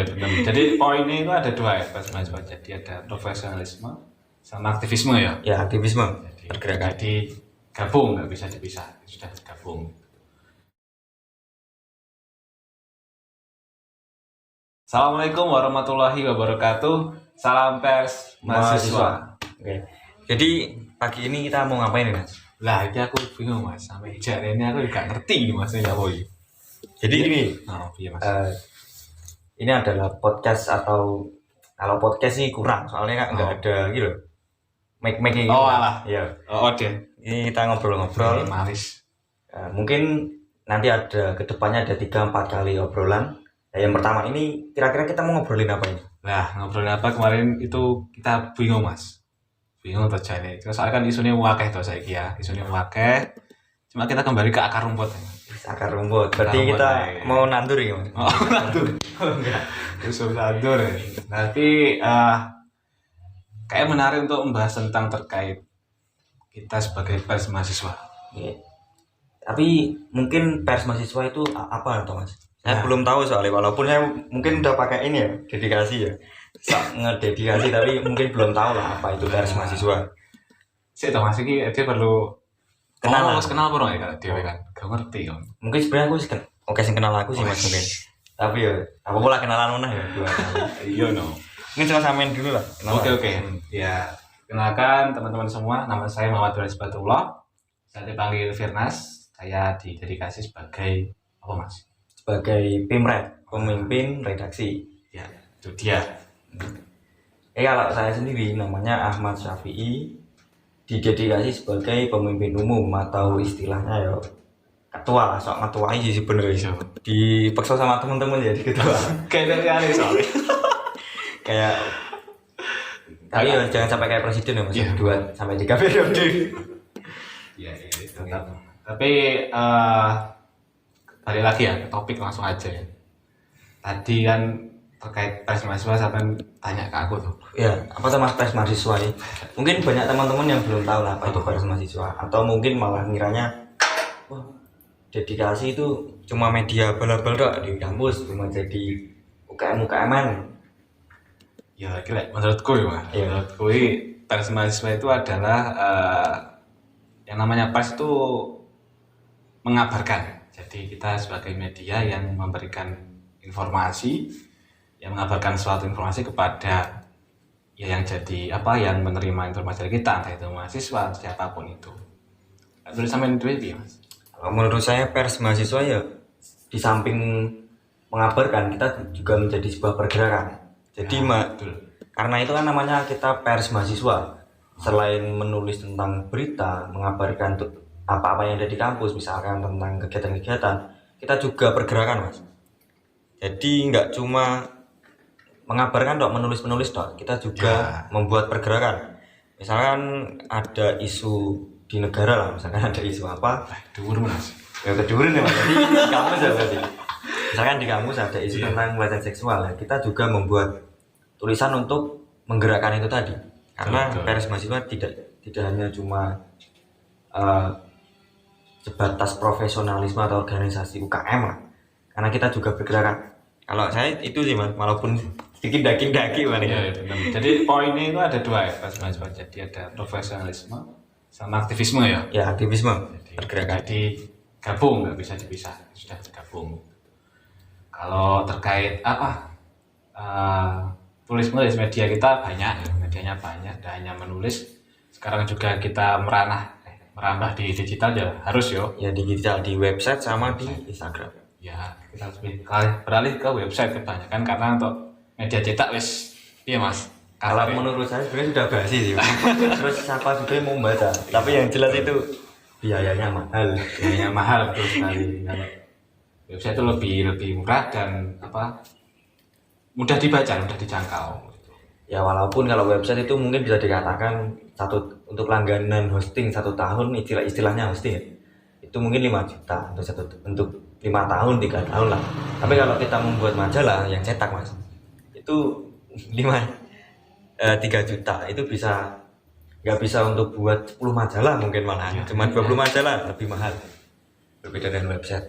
Iya, benar. Jadi poinnya itu ada dua ya, Mas Mahasiswa. Jadi ada profesionalisme sama aktivisme ya. Ya, aktivisme Jadi, pergerakan. jadi gabung, nggak bisa dipisah. Sudah gabung. Assalamualaikum warahmatullahi wabarakatuh. Salam pers mahasiswa. Oke. Jadi pagi ini kita mau ngapain nih, Mas? Lah, ini aku bingung Mas. Sampai jari ini aku juga ngerti ini maksudnya apa ini. Jadi ini Oh, iya Mas. ini adalah podcast atau kalau podcast sih kurang soalnya kan nggak ada gitu. Mic gitu. Oh, alah. Iya. Oh, deh. Ini kita ngobrol-ngobrol. Maris. Mungkin nanti ada kedepannya ada 3-4 kali obrolan. Nah, yang pertama ini kira-kira kita mau ngobrolin apa ini? Nah, ngobrolin apa kemarin itu kita bingung Mas. Bingung terjadi. Soalnya kan isunya wakeh tuh saya ya. Isunya wakeh. Cuma kita kembali ke akar rumput. Akar rumput. Berarti Akar rumput, kita ya. mau nandur ya, Mas? Oh, nandur. Enggak. Isu nandur. Nanti kayak menarik untuk membahas tentang terkait kita sebagai pers mahasiswa. Iya. Tapi mungkin pers mahasiswa itu apa toh, Mas? Saya Nah. belum tahu soalnya, walaupun saya mungkin udah pakai ini ya, dedikasi ya. Ngededikasi tapi mungkin belum tahu lah apa itu pers mahasiswa. Sih toh Mas iki dia perlu Kenalan. harus kenal bro ya kalau dia kan. Gak ngerti kan. Mungkin sebenarnya aku sih oke sing kenal aku sih Mas mungkin. Tapi ya apa pula kenalan mana ya dua kali. Iya no. Mungkin coba samain dulu lah. kenalan. Oke. Ya, kenalkan teman-teman semua, nama saya Muhammad Rizbatullah. Saya dipanggil Firnas. Saya didedikasi sebagai apa Mas? Sebagai PIMRED, pemimpin redaksi. Ya, itu dia. Kalau saya sendiri namanya Ahmad Syafi'i, didedikasi sebagai pemimpin umum atau istilahnya ya ketua lah, sok ngetuai sih sebenarnya. Dipaksa sama teman-teman jadi ketua. Kayak dari aneh soalnya. Kayak tapi ya jangan sampai kayak presiden ya Mas, Iya. 2-3 periode. Iya, tetap. Tapi balik lagi ya ke topik langsung aja ya. Tadi kan terkait pers mahasiswa sampai tanya ke aku tuh. Ya, apa tuh Mas pers mahasiswa ini? Mungkin banyak teman-teman yang belum tahu lah apa itu pers mahasiswa, atau mungkin malah ngiranya wah, dedikasi itu cuma media bal-bal dok di kampus, cuma jadi UKM-UKM-an. Ya kira menurutku ya Mas. Iya. Menurutku pers mahasiswa itu adalah yang namanya pers itu mengabarkan. Jadi kita sebagai media yang memberikan informasi, yang mengabarkan suatu informasi kepada ya yang jadi apa yang menerima informasi dari kita, entah itu mahasiswa atau siapapun itu. Terus sampai itu ya Mas. Kalau menurut saya pers mahasiswa ya di samping mengabarkan kita juga menjadi sebuah pergerakan. Jadi Betul. karena itu kan namanya kita pers mahasiswa. Selain menulis tentang berita, mengabarkan apa-apa yang ada di kampus, misalkan tentang kegiatan-kegiatan, kita juga pergerakan Mas. Jadi nggak cuma mengabarkan dok, menulis dok, kita juga membuat pergerakan. Misalkan ada isu di negara lah, misalkan ada isu apa, Dhuwur Mas. ya kedurin ya Mas. Jadi di kampus ya berarti. Misalkan di kampus ada isu tentang pelecehan seksual, ya, kita juga membuat tulisan untuk menggerakkan itu tadi. Karena Betul. pers mahasiswa tidak hanya cuma sebatas profesionalisme atau organisasi UKM lah. Karena kita juga bergerakan. Kalau saya itu sih Mas, walaupun sedikit daki-daki mana ya. Iya, benar. Jadi poinnya itu ada dua ya pers mahasiswa. Jadi ada profesionalisme sama aktivisme ya. Ya, aktivisme, Jadi, pergerakan. jadi gabung, nggak bisa dipisah, sudah gabung. Kalau terkait apa tulis menulis media kita banyak, ya. Medianya banyak, tidak hanya menulis. Sekarang juga kita merambah di digital ya harus yo. Ya digital di website sama di Instagram. Ya kita harus beralih ke website kebanyakan karena untuk media cetak wis iya Mas. Kalau Kasar ya. menurut saya sebenarnya sudah basi sih. Terus siapa juga yang mau membaca. Tapi yang jelas itu biayanya mahal. Biayanya mahal betul sekali. Kalau website itu lebih murah dan apa mudah dibaca, mudah dijangkau. Ya walaupun kalau website itu mungkin bisa dikatakan untuk langganan hosting 1 tahun, istilahnya hosting ya, itu mungkin 5 juta untuk 5 tahun 3 tahun lah. Tapi kalau kita membuat majalah yang cetak Mas, itu 3 juta itu nggak bisa untuk buat 10 majalah mungkin malah. Ya, Cuma 20 majalah lebih mahal, berbeda dengan website.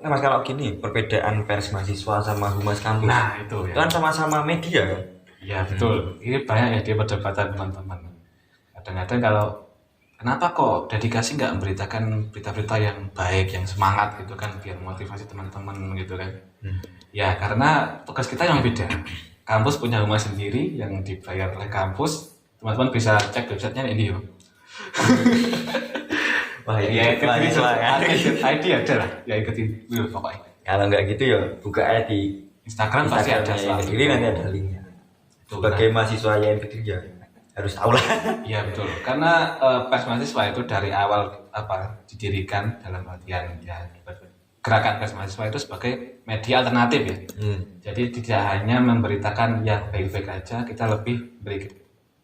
Nah, Mas, kalau gini perbedaan pers mahasiswa sama humas kampus. Nah itu Itu ya. kan sama-sama media kan? Ya betul. Ini banyak ya dia perdebatan teman-teman. Kadang-kadang kalau kenapa kok dedikasi nggak memberitakan berita-berita yang baik, yang semangat gitu kan, biar motivasi teman-teman gitu kan. Ya karena tugas kita yang beda. Kampus punya humas sendiri yang dibayar oleh kampus. Teman-teman bisa cek websitenya ini yo. Wah, Ya ikut ini mahasiswa kan. ID ada lah. Ya ikut dulu pokoknya. Kalau nggak gitu ya buka aja di Instagram pasti ada Instagramnya yang selalu. Kediri, nanti ada linknya. Tuh, Sebagai mahasiswa yang Kediri ya harus tahu lah. Iya betul, karena pers mahasiswa itu dari awal didirikan dalam artian ya gerakan pers mahasiswa itu sebagai media alternatif ya. Jadi tidak hanya memberitakan yang baik-baik aja, kita lebih beri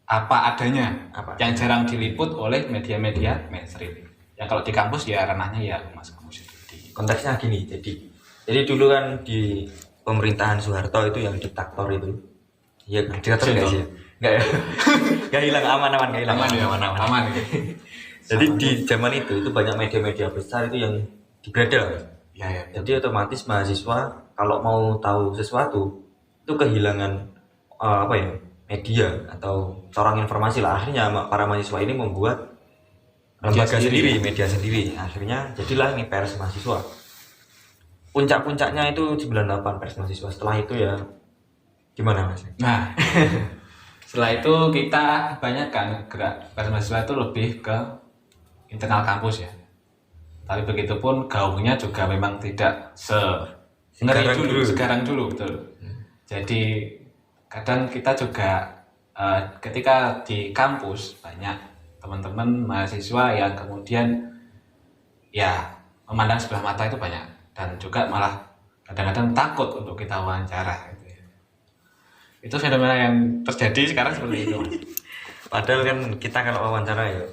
apa adanya, yang jarang diliput oleh media-media mainstream. Yang kalau di kampus ya ranahnya ya humas kampus itu. Konteksnya gini, jadi dulu kan di pemerintahan Soeharto itu yang diktator itu, iya kan? Diktator nggak sih? Nggak ya? Nggak hilang, aman, nggak hilang. Aman ya. Jadi di zaman itu banyak media-media besar itu yang dibredel. Ya. Jadi otomatis mahasiswa kalau mau tahu sesuatu itu kehilangan media atau corong informasi lah. Akhirnya para mahasiswa ini membuat lembaga sendiri, media sendiri. Akhirnya jadilah ini pers mahasiswa. Puncak-puncaknya itu 98 pers mahasiswa. Setelah itu ya gimana Mas? Nah, setelah itu kita banyak kan gerak pers mahasiswa itu lebih ke internal kampus ya. Tapi begitupun gaungnya juga memang tidak sekarang dulu betul. Jadi kadang kita juga ketika di kampus banyak teman-teman mahasiswa yang kemudian ya memandang sebelah mata itu banyak dan juga malah kadang-kadang takut untuk kita wawancara gitu ya. Itu fenomena yang terjadi sekarang seperti itu Mas. Padahal kan kita kalau wawancara ya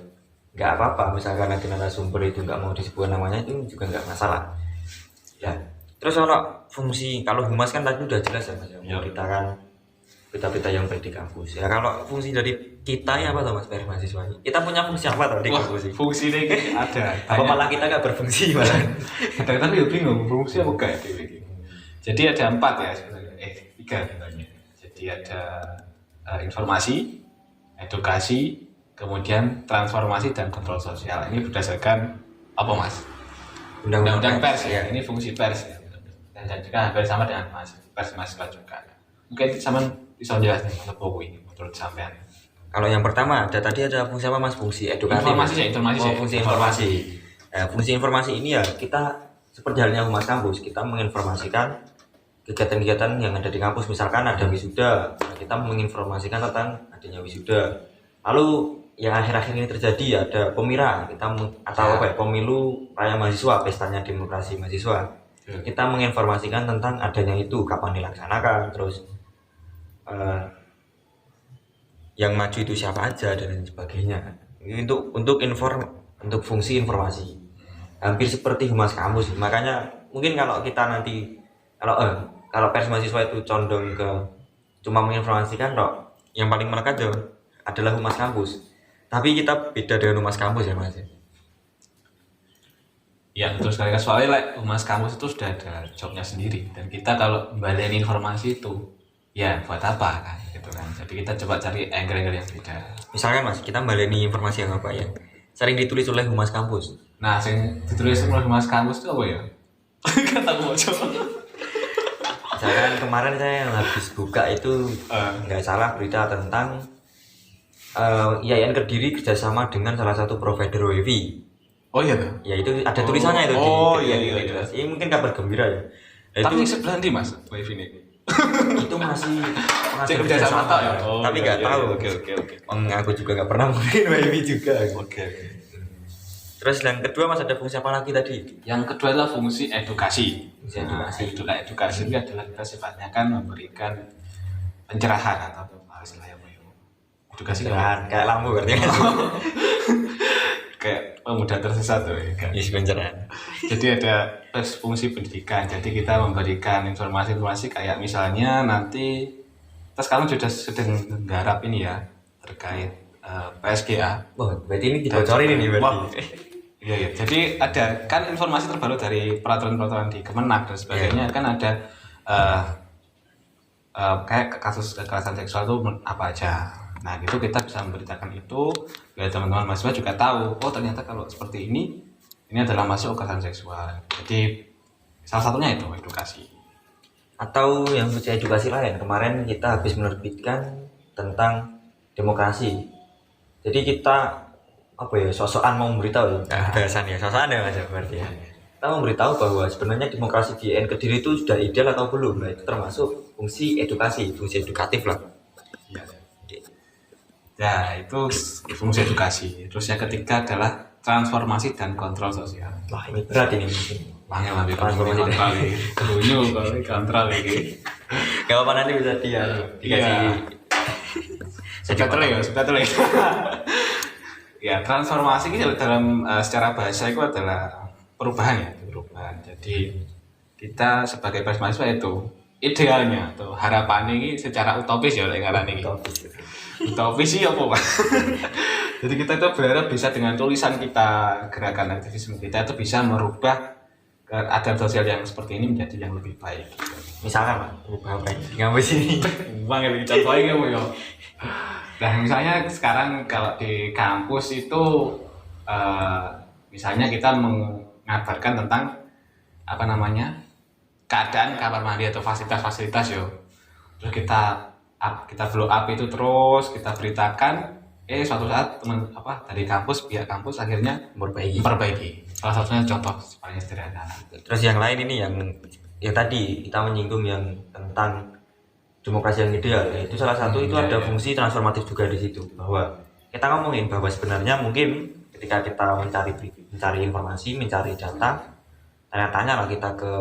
nggak apa-apa, misalkan nanti narasumber itu nggak mau disebut namanya itu juga nggak masalah ya. Terus kalau humas kan tadi udah jelas ya Mas, memberitakan berita-berita yang baik di kampus ya. Kalau fungsi dari kita ya apa tuh Mas, pers mahasiswa ini kita punya fungsi apa tuh di kampus ini? Fungsi ini ada Apa malah kita nggak berfungsi malah? kadang-kadang ya bingung fungsi apa enggak ya. Jadi ada 4 ya sebenarnya, 3 sebenarnya. Jadi ada informasi, edukasi, kemudian transformasi dan kontrol sosial. Ini berdasarkan apa Mas? Undang-undang pers ya. Ini fungsi pers ya. Dan juga hampir sama dengan pers mahasiswa juga. Mungkin sama bisa jelasin apa ini menurut sampean. Kalau yang pertama tadi ada fungsi apa Mas? Fungsi edukasi. Fungsi informasi. Fungsi informasi ini ya kita seperti halnya humas kampus, kita menginformasikan kegiatan-kegiatan yang ada di kampus. Misalkan ada wisuda, kita menginformasikan tentang adanya wisuda. Lalu yang akhir-akhir ini terjadi ada pemira, pemilu raya mahasiswa, pestanya demokrasi mahasiswa. Kita menginformasikan tentang adanya itu, kapan dilaksanakan, terus yang maju itu siapa aja dan lain sebagainya. Ini untuk fungsi informasi. Hampir seperti humas kampus. Makanya mungkin kalau kita nanti kalau pers mahasiswa itu condong ke cuma menginformasikan yang paling melekat adalah humas kampus. Tapi kita beda dengan humas kampus ya Mas. Ya betul sekali, soalnya humas kampus itu sudah ada jobnya sendiri dan kita kalau balik informasi itu ya buat apa kan gitu kan. Jadi kita coba cari angle-angle yang beda. Misalkan Mas, kita baleni informasi yang apa ya? Sering ditulis oleh humas kampus. Nah, yang ditulis oleh humas kampus itu apa ya? Kata bocor. Misalkan kemarin saya yang habis buka itu nggak salah berita tentang IAIN Kediri kerjasama dengan salah satu provider WiFi. Oh iya tuh. Ya itu ada tulisannya itu di iya. Ini mungkin kabar gembira ya. Tapi sebelah di Mas WiFi ini. Itu masih kerjasama ya. Tapi nggak tahu. Oke. Aku juga nggak pernah mungkin WiFi juga. Oke. Terus yang kedua Mas, ada fungsi apa lagi tadi? Yang kedua adalah fungsi edukasi. Edukasi Edukasi itu adalah kita sifatnya kan memberikan pencerahan atau istilahnya apa ya? Edukasi kan kayak lampu berarti kan. Kayak pemuda tersesat tuh ya. Yes, pencerahan. Jadi ada fungsi pendidikan. Jadi kita memberikan informasi-informasi kayak misalnya nanti kita sekarang sudah sedang menggarap ini ya terkait PSGA. Wah, berarti ini dibocorin ini berarti. Wah, Iya, iya. Jadi ada kan informasi terbaru dari peraturan-peraturan di Kemenak dan sebagainya kan ada eh, kayak kasus kekerasan seksual itu apa aja. Nah, gitu kita bisa memberitakan itu biar teman-teman mahasiswa juga tahu, oh ternyata kalau seperti ini adalah masuk kekerasan seksual. Jadi salah satunya itu edukasi. Atau yang fungsi edukasi lain, kemarin kita habis menerbitkan tentang demokrasi. Jadi kita apa ya, sosokan mau memberitahu ya, bahasannya sosokan ya mas berarti ya. Kita memberitahu bahwa sebenarnya demokrasi di UN Kediri itu sudah ideal atau belum. Nah itu termasuk fungsi edukasi, fungsi edukatif lah. Ya. Ya, itu fungsi edukasi. Terus yang ketiga adalah transformasi dan kontrol sosial. Wah ini berat ini. Banyak lebih Transformasi kontrol ini. Bunyu kalau kontrol ini. Gak apa nanti bisa dia dikasih. Subtitle ya. Ya, transformasi ini dalam secara bahasa itu adalah perubahan ya, perubahan. Jadi kita sebagai mahasiswa itu idealnya atau harapan ini secara utopis ya lek ini. Utopis sih apa Pak? Jadi kita itu berharap bisa dengan tulisan kita, gerakan aktivisme kita itu bisa merubah keadaan sosial yang seperti ini menjadi yang lebih baik. Misalkan Pak, berubah apa di kampus ini? Bang yang contohnya kamu ya. Nah misalnya sekarang kalau di kampus itu misalnya kita mengabarkan tentang apa namanya keadaan kamar mandi atau fasilitas-fasilitas yo. Terus kita blow up itu terus kita beritakan suatu saat teman dari pihak kampus akhirnya memperbaiki. Salah satunya contoh paling sederhana. Terus yang lain ini yang tadi kita menyinggung yang tentang demokrasi yang ideal, itu salah satu itu ada fungsi transformatif juga di situ, bahwa kita ngomongin bahwa sebenarnya mungkin ketika kita mencari informasi, mencari data, tanya-tanya lah kita ke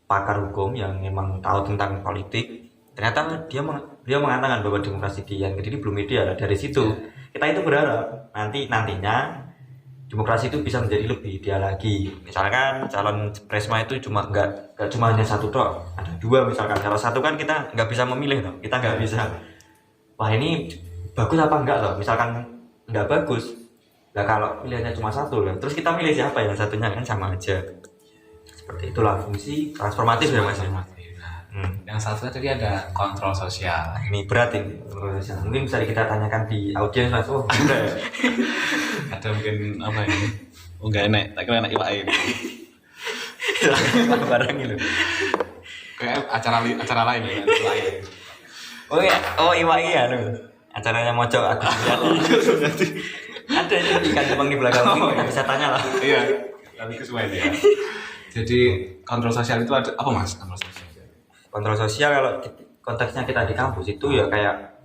pakar hukum yang memang tahu tentang politik, ternyata dia mengatakan bahwa demokrasi di yang Kediri belum ideal. Dari situ kita itu berharap nantinya demokrasi itu bisa menjadi lebih ideal lagi. Misalkan calon presma itu nggak cuma hanya satu toh, ada dua misalkan. Kalau satu kan kita nggak bisa memilih toh, kita nggak bisa. Wah ini bagus apa enggak toh? Misalkan nggak bagus, nah kalau pilihannya cuma satu lah, terus kita milih siapa yang satunya kan sama aja. Seperti itulah fungsi transformatif ya mas. Yang satunya tadi ada kontrol sosial. Ini berat ini kontrol sosial. Mungkin bisa kita tanyakan di audiens mas. Oh ada. Ada mungkin apa ini? Oh enggak enak, tak kira enak iwak ini. Barang itu. Kayak acara lain ya. Oh iya, iwak iya loh. Acaranya Mojo Agus Suryadi. Ada ikan cupang di belakang ini, bisa tanya lah. Iya, tapi kesuwen ya. Jadi kontrol sosial itu ada apa mas? Kontrol sosial. Kontrol sosial kalau konteksnya kita di kampus itu ya kayak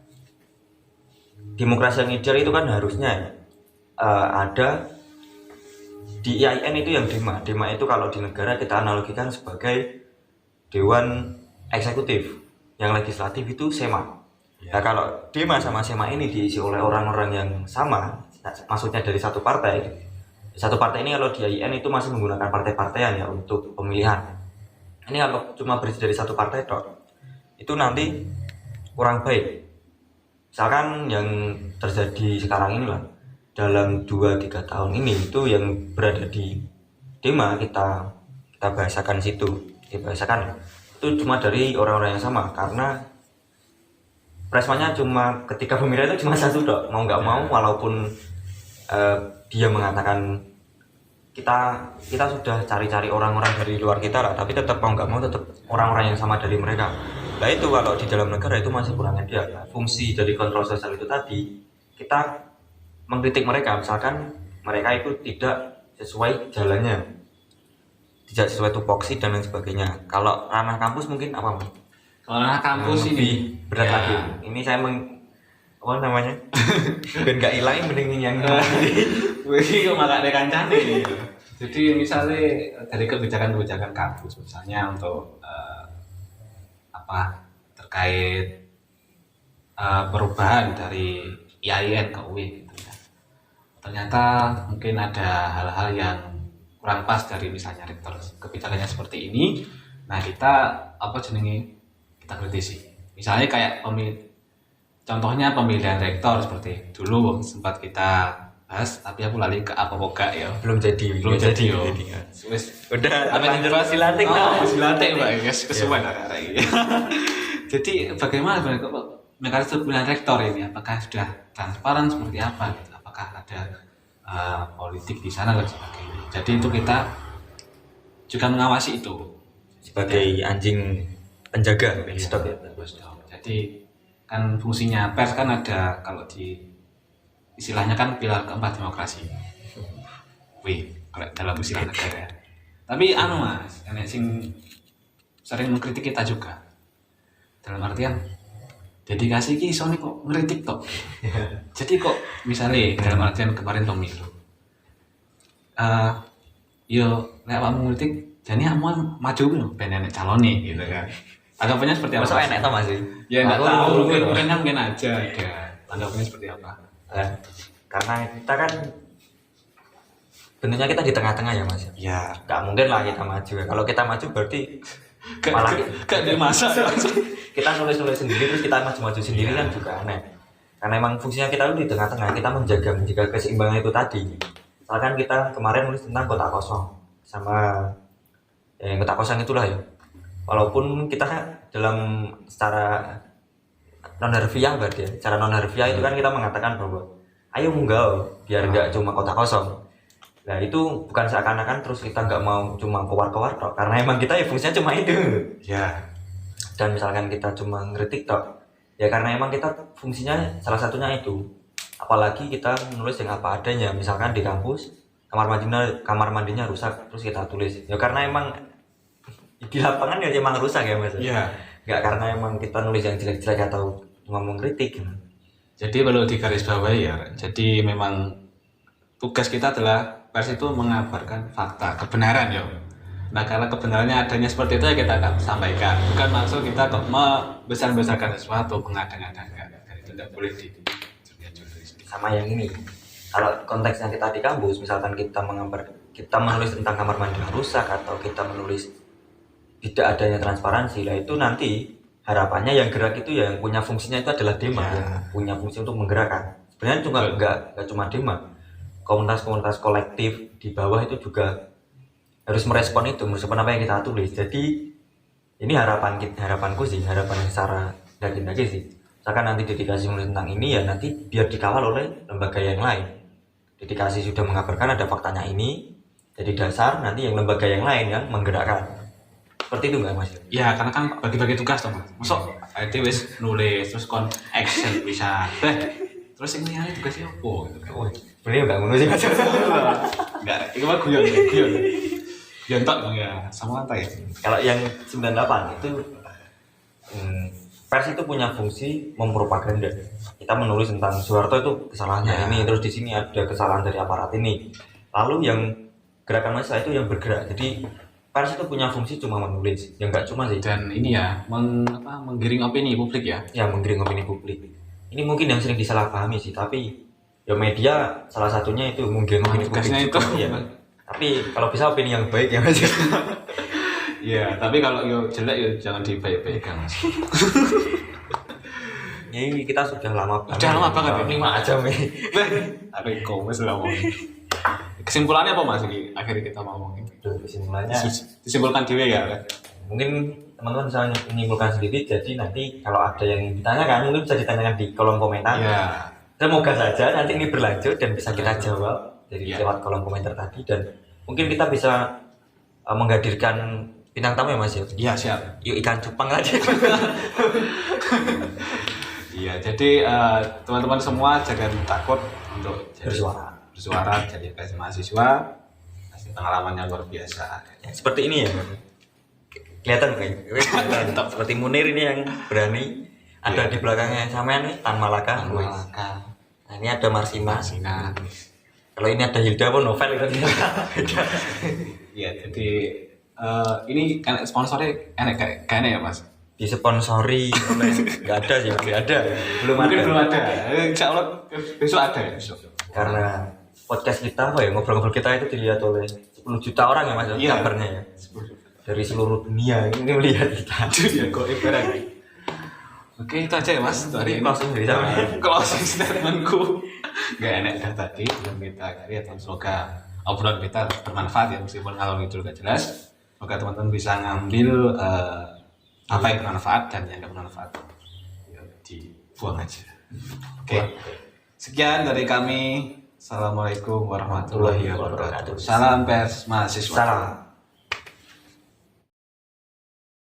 demokrasi yang ideal itu kan harusnya ada di IAIN itu yang DEMA itu kalau di negara kita analogikan sebagai dewan eksekutif, yang legislatif itu SEMA. Nah kalau DEMA sama SEMA ini diisi oleh orang-orang yang sama, maksudnya dari satu partai ini kalau di IAIN itu masih menggunakan partai-partaian ya untuk pemilihan. Ini kalau cuma berisi dari satu partai itu nanti kurang baik. Misalkan yang terjadi sekarang ini lah, dalam 2-3 tahun ini itu yang berada di DEMA kita bahasakan itu cuma dari orang-orang yang sama, karena presmanya cuma ketika pemilihan itu cuma satu mau nggak mau, walaupun dia mengatakan kita sudah cari-cari orang-orang dari luar kita lah, tapi tetap mau nggak mau tetap orang-orang yang sama dari mereka. Nah itu kalau di dalam negara itu masih kurang ideal. Nah, fungsi dari kontrol sosial itu tadi kita mengkritik mereka, misalkan mereka itu tidak sesuai jalannya, tidak sesuai tupoksi dan lain sebagainya. Kalau ranah kampus mungkin apa mas? Kalau ranah kampus ini berat lagi. Ini saya apa namanya? Ben gak hilang mending yang wih kok malah ada kancane. Jadi misalnya dari kebijakan kampus misalnya untuk terkait perubahan dari IAIN ke UI gitu ya. Ternyata mungkin ada hal-hal yang kurang pas dari misalnya rektor kebijakannya seperti ini. Nah kita kita kritisi. Misalnya kayak contohnya pemilihan rektor seperti dulu sempat kita bahas, tapi aku lali ke apa gak ya. Belum jadi Yo. Wis udah lanjut masih latih masih latih Pak. Guys, kesuwen arek iki. Jadi bagaimana sebenarnya mekanisme pemilihan rektor ini? Apakah sudah transparan seperti apa? Gitu? Apakah ada politik di sana dan sebagainya? Jadi itu kita juga mengawasi itu sebagai anjing penjaga stop ya. Jadi kan fungsinya pers kan ada, kalau di istilahnya kan pilar keempat demokrasi. Wih, kalau dalam istilah negara. Tapi Mas, enek sing sering mengkritik kita juga. Dalam artian dedikasi ki isone kok ngeritik tok. Jadi kok misalnya dalam artian kemarin pemilu. Yo nek awakmu ngritik jane amuan maju lho ben enek calone gitu kan. Tanggapannya seperti apa? Masa enek tau Mas? Ya enggak tahu, mungkin mungkin aja ada. Tanggapannya seperti apa? Karena kita kan bentuknya kita di tengah-tengah ya Mas. Ya, Nggak mungkin lah kita maju. Kalau kita maju berarti malah gak dimasak. kita nulis sendiri terus kita maju sendiri kan juga aneh. Karena emang fungsinya kita itu di tengah-tengah, kita menjaga keseimbangan itu tadi. Misalkan kita kemarin nulis tentang kota kosong sama yang kota kosong itulah ya. Walaupun kita dalam secara non harfiah berarti ya, cara non harfiah itu kan kita mengatakan bahwa ayo munggah biar nggak cuma kota kosong. Nah itu bukan seakan-akan terus kita nggak mau cuma kewar-kewar tok, karena emang kita ya fungsinya cuma itu. Ya. Dan misalkan kita cuma ngeritik tok, ya karena emang kita fungsinya salah satunya itu. Apalagi kita menulis yang apa adanya, misalkan di kampus kamar mandinya rusak terus kita tulis. Ya karena emang di lapangan ya emang rusak ya Mas. Iya. Nggak karena emang kita nulis yang jelek-jelek atau cuma mengkritik. Jadi perlu digarisbawahi ya. Jadi memang tugas kita adalah pers itu mengabarkan fakta, kebenaran ya. Nah kalau kebenarannya adanya seperti itu ya kita akan sampaikan. Bukan maksud kita kok membesar-besarkan sesuatu, mengada-ngadakan. Itu tidak boleh di Sama yang ini. Kalau konteksnya kita di kampus, misalkan kita menulis tentang kamar mandi yang rusak atau kita menulis tidak adanya transparansi, lah itu nanti harapannya yang gerak itu yang punya fungsinya itu adalah Dema, yang punya fungsi untuk menggerakkan. Sebenarnya juga nggak cuma Dema, komunitas-komunitas kolektif di bawah itu juga harus merespon apa yang kita tulis. Jadi ini harapanku sih, harapan secara daging sih. Misalkan nanti dedikasi menulis tentang ini ya nanti biar dikawal oleh lembaga yang lain. Dedikasi sudah mengabarkan ada faktanya ini, jadi dasar nanti yang lembaga yang lain yang menggerakkan. Seperti itu nggak Mas? Ya karena kan bagi-bagi tugas toh Mas. Masuk IT wis nulis terus kon action bisa. Terus yang liane tugasnya apa gitu kan. Oh, sebenarnya nggak ngono sih Mas. Enggak, itu mah guyon. Tok ya, sama lantai. Kalau yang 98 itu pers itu punya fungsi mempropaganda. Kita menulis tentang Soeharto itu kesalahannya ini, terus di sini ada kesalahan dari aparat ini. Lalu yang gerakan massa itu yang bergerak. Jadi pers itu punya fungsi cuma menulis, ya nggak cuma sih. Dan ini ya, menggiring opini publik ya. Ya menggiring opini publik. Ini mungkin yang sering disalahpahami sih, tapi ya media salah satunya itu menggiring opini publik. Itu. Ya. Tapi kalau bisa opini yang baik ya Mas. Iya, tapi kalau yo jelek yo jangan dibaik-baikkan Mas. Ini kita sudah lama banget. Sudah lama banget ini aja nih. Tapi komes lah mau. Kesimpulannya apa Mas ini? Akhirnya kita mau ngomongin. Kesimpulannya disimpulkan dhewe ya. Mungkin teman-teman bisa menyimpulkan sendiri, jadi nanti kalau ada yang ditanyakan mungkin bisa ditanyakan di kolom komentar. Ya. Semoga saja nanti ini berlanjut dan bisa kita jawab dari lewat kolom komentar tadi, dan mungkin kita bisa menghadirkan bintang tamu ya Mas ya. Iya siap. Yuk ikan cupang aja. Iya, jadi teman-teman semua jangan takut untuk bersuara jadi mahasiswa. Pasti pengalamannya luar biasa. Ya, seperti ini ya. Kelihatan kayak seperti Munir ini yang berani. Ada di belakangnya sampean nih Tan Malaka. Nah, ini ada Marsina. Kalau ini ada Hilda pun novel itu. Iya, jadi ini kan sponsornya enak kayaknya ya Mas. Disponsori oleh nggak ada sih, nggak ada. Belum ada. Insya Allah besok ada ya besok. Karena podcast kita ngobrol-ngobrol kita itu dilihat oleh 10 juta orang ya Mas, kabarnya ya. Dari seluruh dunia ini melihat kita. Ya kok ibarat. Oke, itu aja ya Mas dari Langsung dari saya. closing statementku. Gak enak dah tadi yang kita cari ya. Semoga obrolan kita bermanfaat ya, meskipun kalau itu gak jelas. Semoga teman-teman bisa ngambil apa yang bermanfaat dan yang gak bermanfaat ya, dibuang aja. Oke, sekian dari kami. Assalamualaikum warahmatullahi wabarakatuh. Salam pers mahasiswa. Salam.